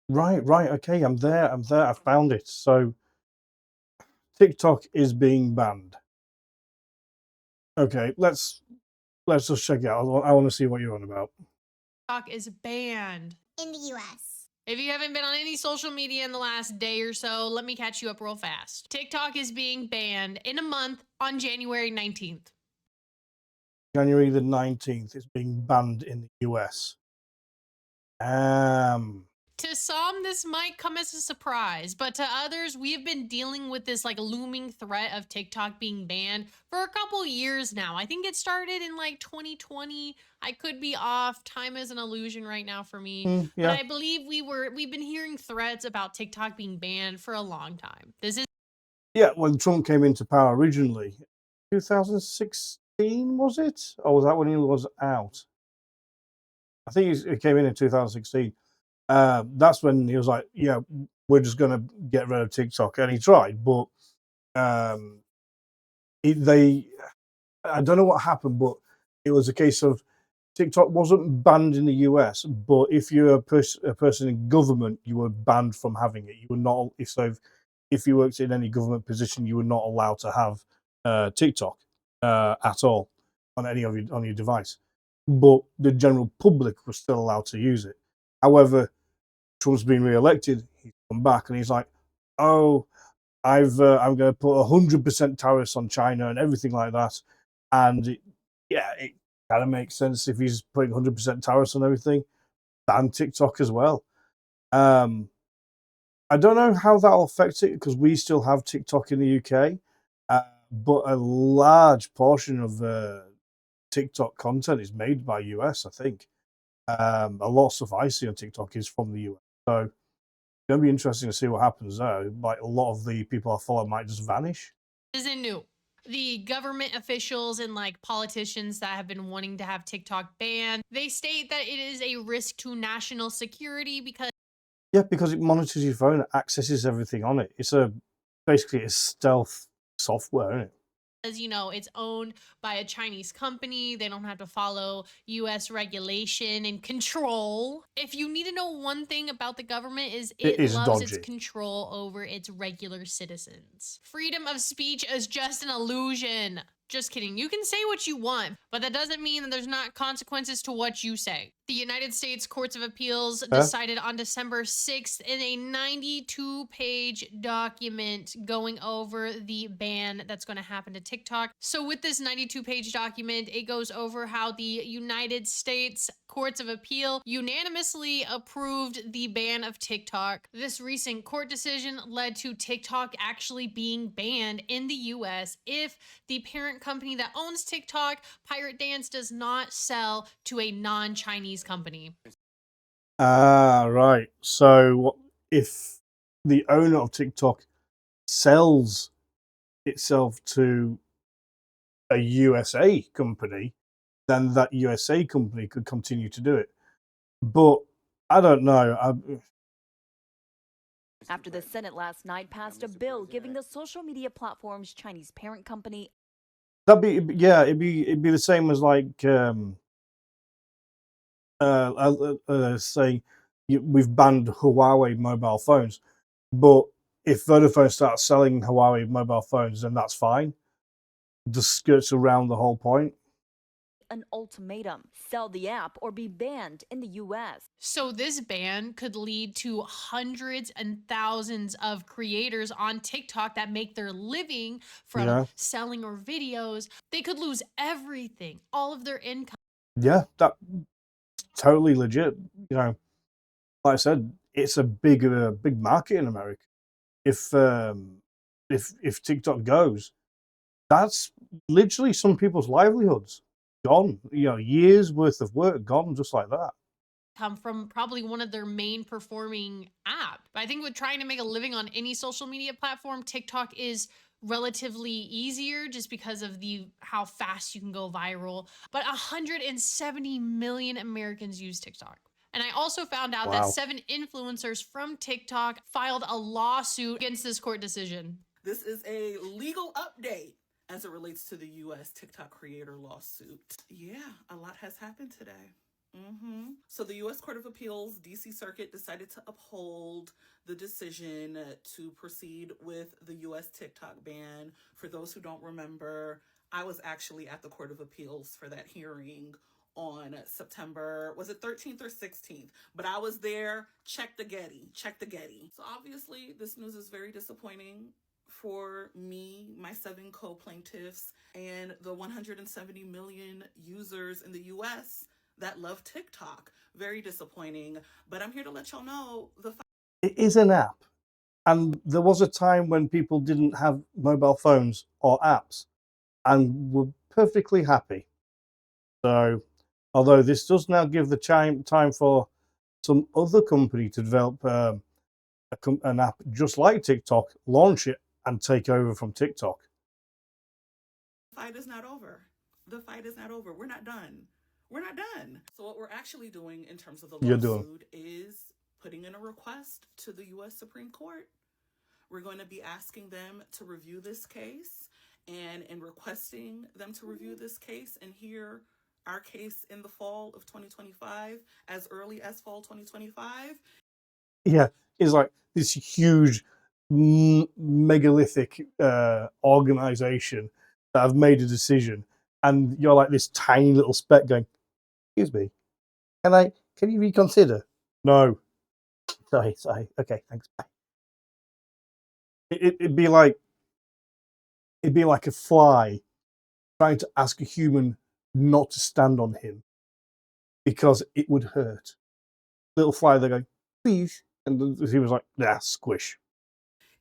Right, okay, I found it. So, TikTok is being banned. Okay, let's just check it out. I wanna see what you're on about. TikTok is banned in the US. If you haven't been on any social media in the last day or so, let me catch you up real fast. TikTok is being banned in a month on January 19th. January the 19th, it's being banned in the US. Um, To some, this might come as a surprise, but to others, we have been dealing with this like looming threat of TikTok being banned for a couple years now. I think it started in like 2020. I could be off. Time is an illusion right now for me, but yeah. I believe we've been hearing threats about TikTok being banned for a long time. This is Yeah, when Trump came into power originally, 2016, was it? Or was that when he was out? I think he came in 2016. That's when he was like, "Yeah, we're just gonna get rid of TikTok," and he tried, but um, they, I don't know what happened, but it was a case of TikTok wasn't banned in the US, but if you're a person in government, you were banned from having it. You were not if you worked in any government position, you were not allowed to have TikTok at all on any of your device. But the general public was still allowed to use it. However, Trump's been re-elected. He's come back and he's like, "Oh, I'm going to put 100% tariffs on China and everything like that." And yeah, it kind of makes sense if he's putting 100% tariffs on everything. Ban TikTok as well. Um, I don't know how that'll affect it because we still have TikTok in the UK, but a large portion of TikTok content is made by US. I think a lot of stuff I see on TikTok is from the US. So it's going to be interesting to see what happens there. Like a lot of the people I follow might just vanish. isn't new. The government officials and like politicians that have been wanting to have TikTok banned, they state that it is a risk to national security because Yeah, because it monitors your phone, it accesses everything on it. It's basically a stealth software, isn't it? it's owned by a Chinese company. They don't have to follow US regulation and control. If you need to know one thing about the government is It it is loves its dodgy. control over its regular citizens. Freedom of speech is just an illusion. Just kidding. You can say what you want, but that doesn't mean that there's not consequences to what you say. The United States Courts of Appeals Huh? decided on December 6th in a 92-page document going over the ban that's going to happen to TikTok. So, with this 92-page document, it goes over how the United States Courts of Appeal unanimously approved the ban of TikTok. This recent court decision led to TikTok actually being banned in the US if the parent company that owns TikTok, Pirate Dance, does not sell to a non-Chinese company. Ah, right. So if the owner of TikTok sells itself to a USA company, then that USA company could continue to do it. But I don't know. After the Senate last night passed a bill giving the social media platform's Chinese parent company Yeah, it'd be the same as like saying we've banned Huawei mobile phones, but if Vodafone starts selling Huawei mobile phones, then that's fine. Just skirts around the whole point. an ultimatum: sell the app or be banned in the US. So, this ban could lead to hundreds and thousands of creators on TikTok that make their living from Yeah, selling or videos. They could lose everything, all of their income. yeah, that's totally legit. You know, like I said, it's a big market in America. If if TikTok goes, that's literally some people's livelihoods gone. You know, years worth of work gone just like that. Come from probably one of their main performing app. But I think with trying to make a living on any social media platform, TikTok is relatively easier just because of the how fast you can go viral. But 170 million Americans use TikTok. And I also found out that Wow. 7 influencers from TikTok filed a lawsuit against this court decision. This is a legal update as it relates to the US TikTok creator lawsuit. Yeah, a lot has happened today. So the U.S. Court of Appeals, D.C. Circuit, decided to uphold the decision to proceed with the U.S. TikTok ban. For those who don't remember, I was actually at the Court of Appeals for that hearing on September, was it 13th or 16th? But I was there. Check the Getty. So obviously, this news is very disappointing for me, my 7 co-plaintiffs, and the 170 million users in the U.S. that love TikTok. Very disappointing. But I'm here to let y'all know It is an app. And there was a time when people didn't have mobile phones or apps and were perfectly happy. So, although this does now give the time for some other company to develop an app just like TikTok, launch it, and take over from TikTok. the fight is not over. The fight is not over. We're not done. So what we're actually doing in terms of the lawsuit is putting in a request to the U.S. Supreme Court. We're going to be asking them to review this case, and in requesting them to review this case and hear our case in the fall of 2025, as early as fall 2025. Yeah, it's like this huge megalithic organization that have made a decision, and you're like this tiny little speck going, excuse me, can you reconsider? No. Sorry. Okay, thanks. Bye. It'd be like a fly trying to ask a human not to stand on him because it would hurt. Little fly, they're going, please. And he was like, nah, squish.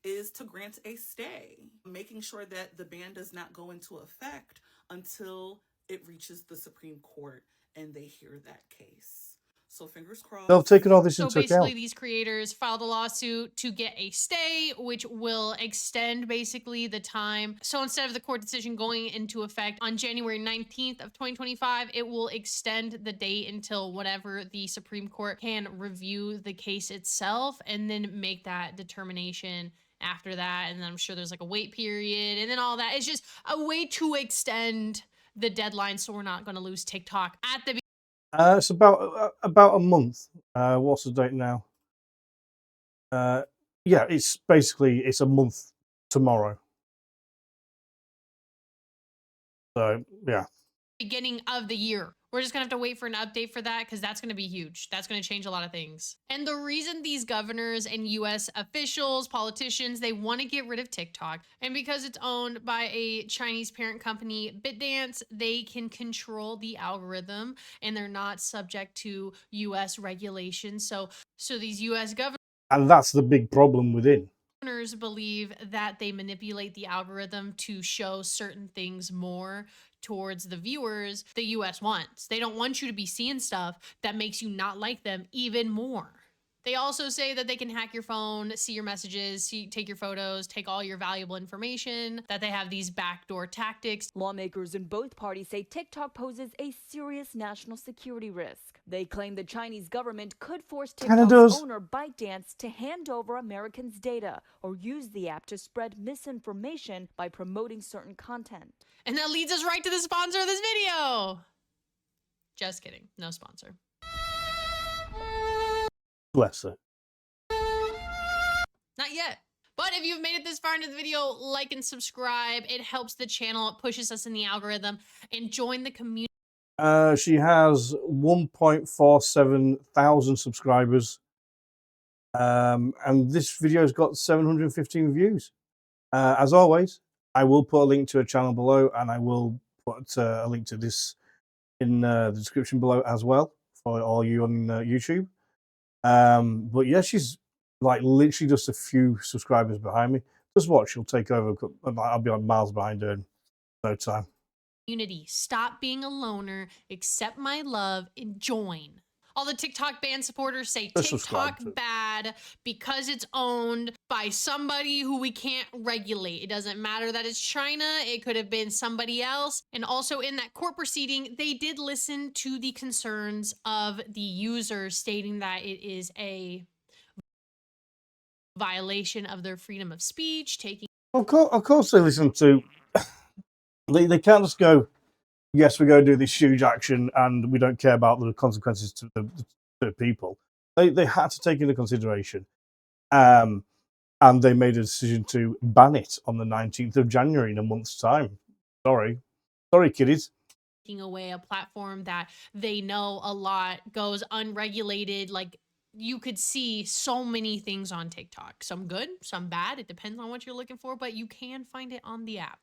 Is to grant a stay, making sure that the ban does not go into effect until it reaches the Supreme Court and they hear that case. So fingers crossed. They've taken all this So into basically, account. these creators filed a lawsuit to get a stay, which will extend basically the time. So instead of the court decision going into effect on January 19th of 2025, it will extend the date until whatever the Supreme Court can review the case itself and then make that determination after that. And then I'm sure there's like a wait period and then all that. It's just a way to extend the deadline so we're not going to lose TikTok at the It's about a month. What's the date now? Yeah, it's a month tomorrow. So yeah. beginning of the year. We're just gonna have to wait for an update for that because that's gonna be huge. That's gonna change a lot of things. And the reason these governors and US officials, politicians, they want to get rid of TikTok, and because it's owned by a Chinese parent company, ByteDance, they can control the algorithm and they're not subject to US regulations. So these US governors, And that's the big problem within. believe that they manipulate the algorithm to show certain things more towards the viewers the US wants. They don't want you to be seeing stuff that makes you not like them even more. They also say that they can hack your phone, see your messages, take your photos, take all your valuable information, that they have these backdoor tactics. Lawmakers in both parties say TikTok poses a serious national security risk. They claim the Chinese government could force TikTok's owner ByteDance to hand over Americans' data or use the app to spread misinformation by promoting certain content. And that leads us right to the sponsor of this video. Just kidding. No sponsor. Bless her. Not yet. But if you've made it this far into the video, like and subscribe. It helps the channel. It pushes us in the algorithm. And join the community. She has 1.47 thousand subscribers. And this video's got 715 views. As always, I will put a link to her channel below, and I will put a link to this in the description below as well for all you on YouTube. But yeah, she's like literally just a few subscribers behind me. Just watch, she'll take over. I'll be on miles behind her in no time. Community, stop being a loner, accept my love, and join. All the TikTok ban supporters say TikTok bad because it's owned by somebody who we can't regulate. It doesn't matter that it's China. It could have been somebody else. And also in that court proceeding, they did listen to the concerns of the users stating that it is a violation of their freedom of speech, taking... Of course they listen to... They can't just go, yes, we're going to do this huge action, and we don't care about the consequences to the people. They had to take into consideration, and they made a decision to ban it on the 19th of January in a month's time. Sorry, kiddies. Taking away a platform that they know a lot goes unregulated. Like, you could see so many things on TikTok, some good, some bad. It depends on what you're looking for, but you can find it on the app.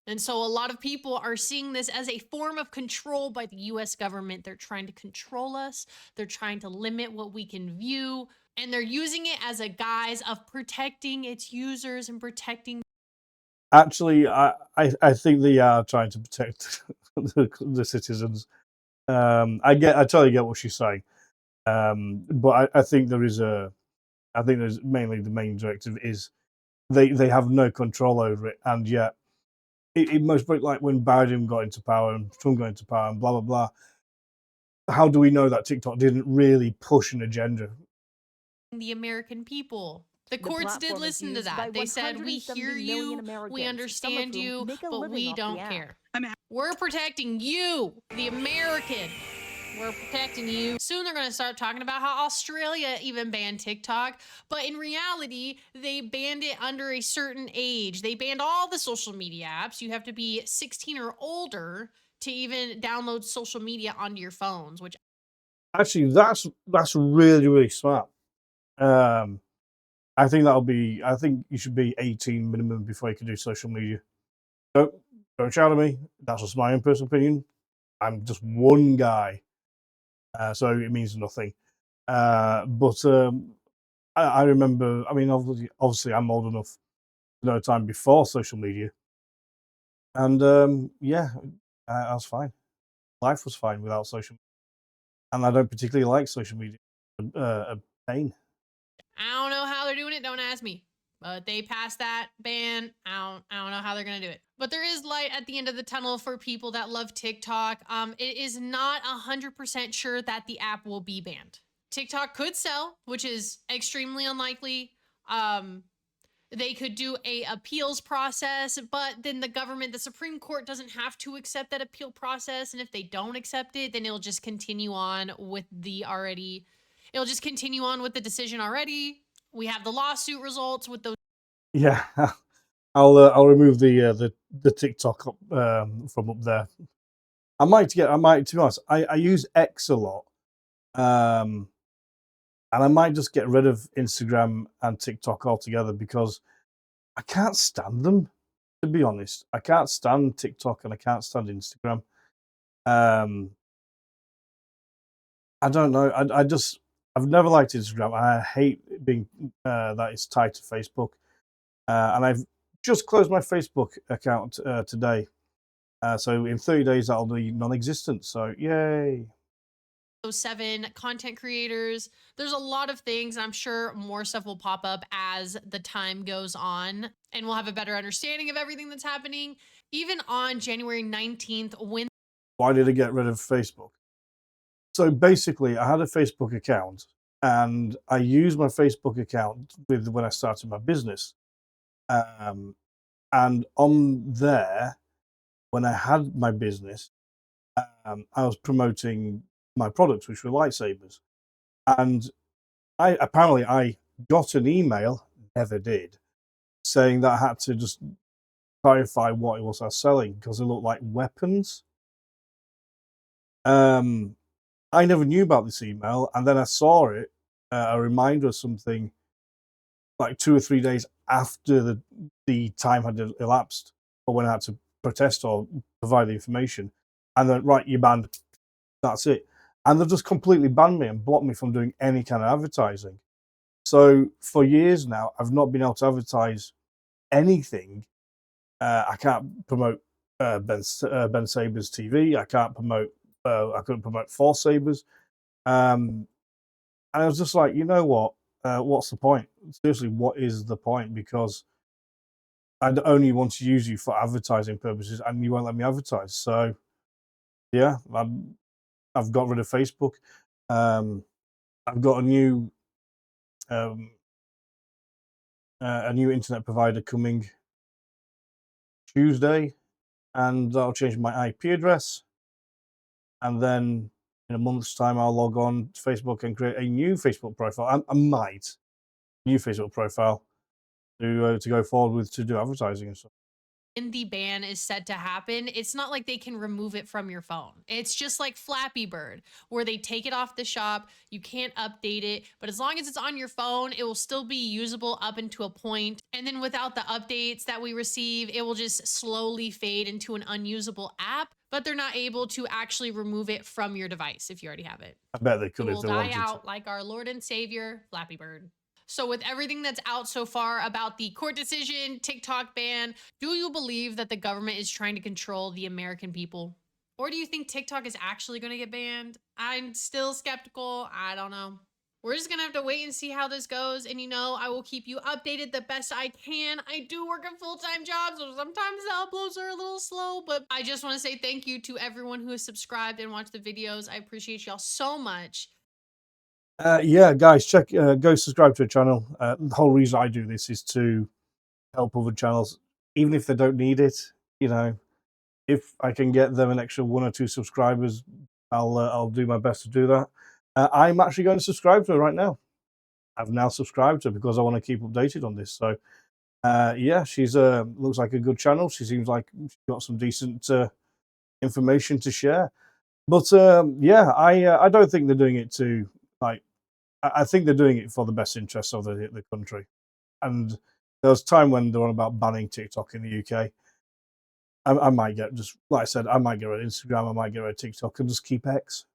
And so a lot of people are seeing this as a form of control by the US government. They're trying to control us. They're trying to limit what we can view. And they're using it as a guise of protecting its users and protecting. Actually, I think they are trying to protect the citizens. I totally get what she's saying. But I think there's mainly the main directive is they have no control over it, and yet it most like when Biden got into power and Trump got into power and blah blah blah. How do we know that TikTok didn't really push an agenda? The American people. The courts did listen to that. They said, we hear you, we understand you, but we don't care. We're protecting you, the American. We're protecting you. Soon they're going to start talking about how Australia even banned TikTok, but in reality, they banned it under a certain age. They banned all the social media apps. You have to be 16 or older to even download social media onto your phones, which actually that's really, really smart. I think I think you should be 18 minimum before you can do social media. Don't shout at me. That's just my own personal opinion. I'm just one guy, so it means nothing. But I remember. I mean, obviously, I'm old enough to know time before social media, and yeah, I was fine. Life was fine without social, and I don't particularly like social media. A pain. I don't know how they're doing it. Don't ask me. But they passed that ban. I don't know how they're gonna do it. But there is light at the end of the tunnel for people that love TikTok. It is not 100% sure that the app will be banned. TikTok could sell, which is extremely unlikely. They could do a appeals process, but then the Supreme Court doesn't have to accept that appeal process. And if they don't accept it, then it'll just continue on with it'll just continue on with the decision already. We have the lawsuit results with those. Yeah, I'll remove the TikTok from up there. I might, to be honest, I use X a lot, and I might just get rid of Instagram and TikTok altogether because I can't stand them. To be honest, I can't stand TikTok and I can't stand Instagram. Um, I don't know. I've never liked Instagram. I hate being that it's tied to Facebook, and I've just closed my Facebook account today. So in 30 days, that'll be non-existent. So yay. Those 7 content creators. There's a lot of things. I'm sure more stuff will pop up as the time goes on, and we'll have a better understanding of everything that's happening. Even on January 19th, when Why did I get rid of Facebook? So basically, I had a Facebook account, and I used my Facebook account when I started my business. And on there, when I had my business, I was promoting my products, which were lightsabers. And I got an email, never did, saying that I had to just clarify what it was I was selling because they looked like weapons. I never knew about this email, and then I saw it, a reminder of something, like 2 or 3 days after the time had elapsed, or when I had to protest or provide the information, and then, right, you're banned. That's it. And they've just completely banned me and blocked me from doing any kind of advertising. So for years now, I've not been able to advertise anything. I can't promote BenSabers TV. I can't promote. I couldn't promote Force Sabers. And I was just like, you know what? What's the point? Seriously, what is the point? Because I'd only want to use you for advertising purposes, and you won't let me advertise. So, yeah, I've got rid of Facebook. I've got a new internet provider coming Tuesday, and that'll change my IP address. and then in a month's time I'll log on to Facebook and create a new Facebook profile. I might new Facebook profile to go forward with to do advertising and stuff. And the ban is set to happen, it's not like they can remove it from your phone. It's just like Flappy Bird, where they take it off the shop, you can't update it, but as long as it's on your phone, it will still be usable up into a point. And then without the updates that we receive, it will just slowly fade into an unusable app, but they're not able to actually remove it from your device if you already have it. I bet they could It if will they die wanted out to. like our Lord and Savior, Flappy Bird. So with everything that's out so far about the court decision, TikTok ban, do you believe that the government is trying to control the American people? Or do you think TikTok is actually going to get banned? I'm still skeptical. I don't know. We're just going to have to wait and see how this goes. And I will keep you updated the best I can. I do work a full-time job, so sometimes the uploads are a little slow, but I just want to say thank you to everyone who has subscribed and watched the videos. I appreciate y'all so much. Yeah, guys, go subscribe to the channel. The whole reason I do this is to help other channels, even if they don't need it. If I can get them an extra 1 or 2 subscribers, I'll do my best to do that. I'm actually going to subscribe to her right now. I've now subscribed to her because I want to keep updated on this. So, yeah, she's looks like a good channel. She seems like she's got some decent information to share. But yeah, I don't think they're doing it to I think they're doing it for the best interests of the country. And there was a time when they were on about banning TikTok in the UK. I might get, just like I said, I might get rid of Instagram, I might get rid of TikTok and just keep X.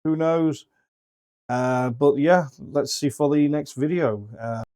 Who knows? But yeah, let's see for the next video.